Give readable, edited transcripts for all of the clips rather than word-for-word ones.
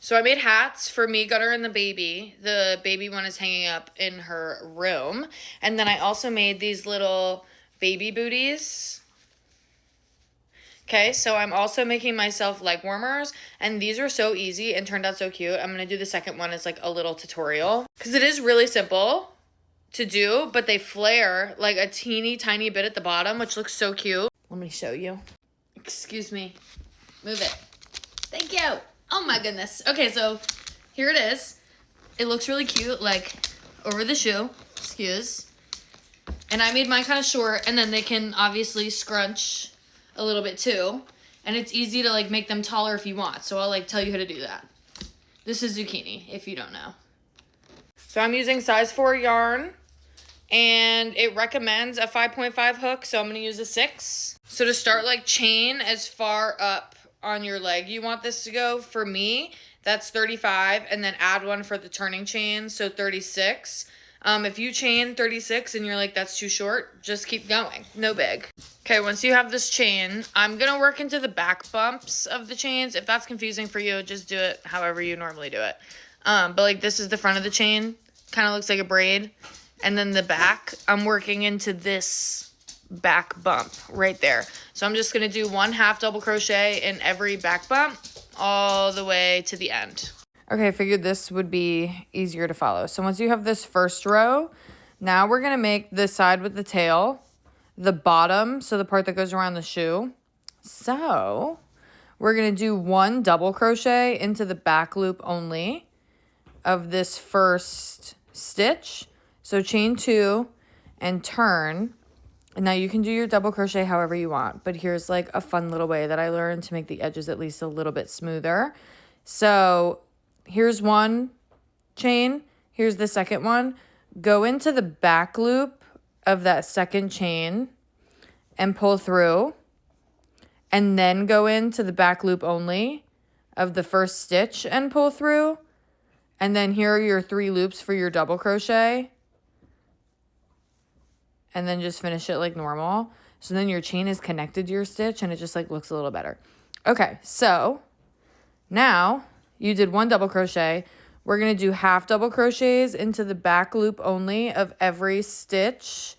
So I made hats for me, Gunner, and the baby. The baby one is hanging up in her room. And then I also made these little baby booties. Okay, so I'm also making myself leg warmers, and these are so easy and turned out so cute. I'm going to do the second one as like a little tutorial because it is really simple to do, but they flare like a teeny tiny bit at the bottom, which looks so cute. Let me show you. Excuse me. Move it. Thank you. Oh my goodness. Okay, so here it is. It looks really cute, like over the shoe. Excuse. And I made mine kind of short, and then they can obviously scrunch a little bit too. And it's easy to like make them taller if you want. So I'll like tell you how to do that. This is zucchini, if you don't know. So I'm using size 4 yarn, and it recommends a 5.5 hook, so I'm gonna use a 6. So to start, like, chain as far up on your leg you want this to go. For me, that's 35, and then add one for the turning chain, so 36. If you chain 36 and you're like, that's too short, just keep going. No big. Okay, once you have this chain, I'm gonna work into the back bumps of the chains. If that's confusing for you, just do it however you normally do it. But like this is the front of the chain, kind of looks like a braid. And then the back, I'm working into this back bump right there. So I'm just gonna do 1 half double crochet in every back bump all the way to the end. Okay, I figured this would be easier to follow. So once you have this first row, now we're gonna make the side with the tail, the bottom, so the part that goes around the shoe. So we're gonna do 1 double crochet into the back loop only of this first stitch. So chain 2 and turn. And now you can do your double crochet however you want, but here's like a fun little way that I learned to make the edges at least a little bit smoother. So here's 1 chain, here's the second one. Go into the back loop of that second chain and pull through, and then go into the back loop only of the first stitch and pull through. And then here are your 3 loops for your double crochet. And then just finish it like normal. So then your chain is connected to your stitch and it just like looks a little better. Okay, so now you did 1 double crochet. We're gonna do half double crochets into the back loop only of every stitch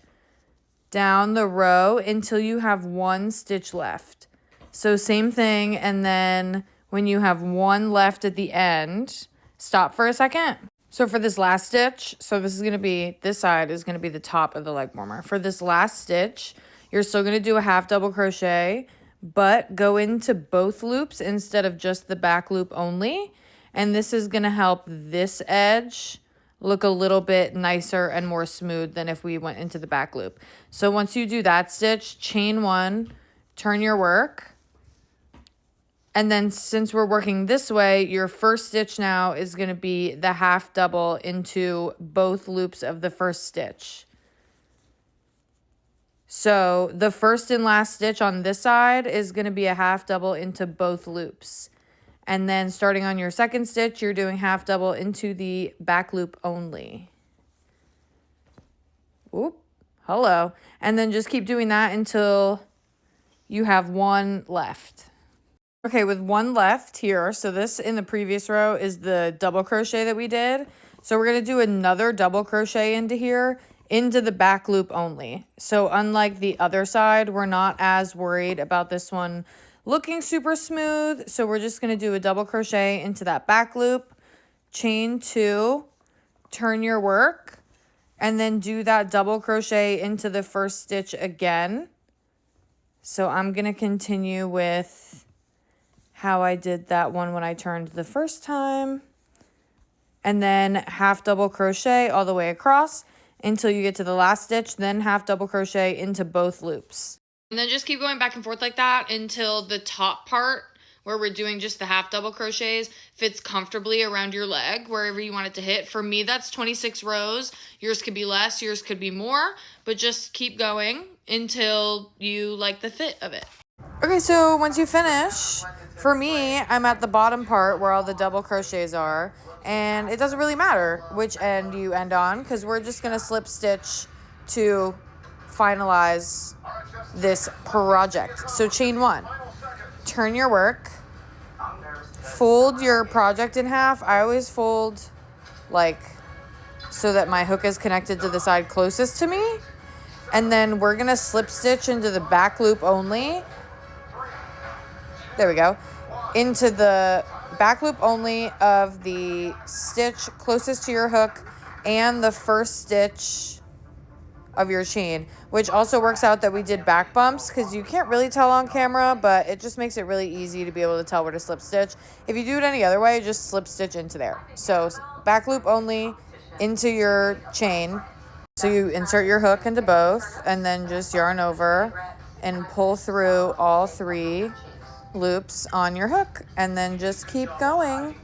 down the row until you have 1 stitch left. So same thing, and then when you have 1 left at the end, stop for a second. So for this last stitch, so this is going to be, this side is going to be the top of the leg warmer. For this last stitch, you're still going to do a half double crochet, but go into both loops instead of just the back loop only. And this is going to help this edge look a little bit nicer and more smooth than if we went into the back loop. So once you do that stitch, chain 1, turn your work. And then since we're working this way, your first stitch now is going to be the half double into both loops of the first stitch. So the first and last stitch on this side is going to be a half double into both loops. And then starting on your second stitch, you're doing half double into the back loop only. Oop, hello. And then just keep doing that until you have 1 left. Okay, with 1 left here, so this in the previous row is the double crochet that we did. So we're going to do another double crochet into here, into the back loop only. So unlike the other side, we're not as worried about this one looking super smooth. So we're just going to do a double crochet into that back loop, chain 2, turn your work, and then do that double crochet into the first stitch again. So I'm going to continue with how I did that one when I turned the first time, and then half double crochet all the way across until you get to the last stitch, then half double crochet into both loops. And then just keep going back and forth like that until the top part where we're doing just the half double crochets fits comfortably around your leg, wherever you want it to hit. For me, that's 26 rows. Yours could be less, yours could be more, but just keep going until you like the fit of it. Okay, so once you finish, for me, I'm at the bottom part where all the double crochets are, and it doesn't really matter which end you end on because we're just going to slip stitch to finalize this project. So chain 1, turn your work, fold your project in half. I always fold like so that my hook is connected to the side closest to me. And then we're gonna slip stitch into the back loop only. There we go. Into the back loop only of the stitch closest to your hook and the first stitch of your chain, which also works out that we did back bumps because you can't really tell on camera, but it just makes it really easy to be able to tell where to slip stitch. If you do it any other way, just slip stitch into there. So back loop only into your chain. So you insert your hook into both and then just yarn over and pull through all 3 loops on your hook and then just keep going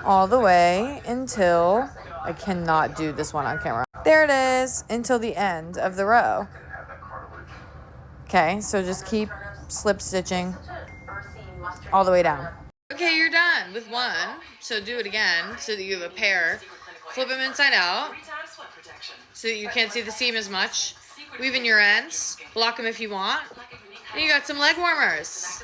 all the way until I cannot do this one on camera. There it is, until the end of the row. Okay, so just keep slip stitching all the way down. Okay, you're done with one. So do it again so that you have a pair. Flip them inside out so that you can't see the seam as much. Weave in your ends, block them if you want. And you got some leg warmers.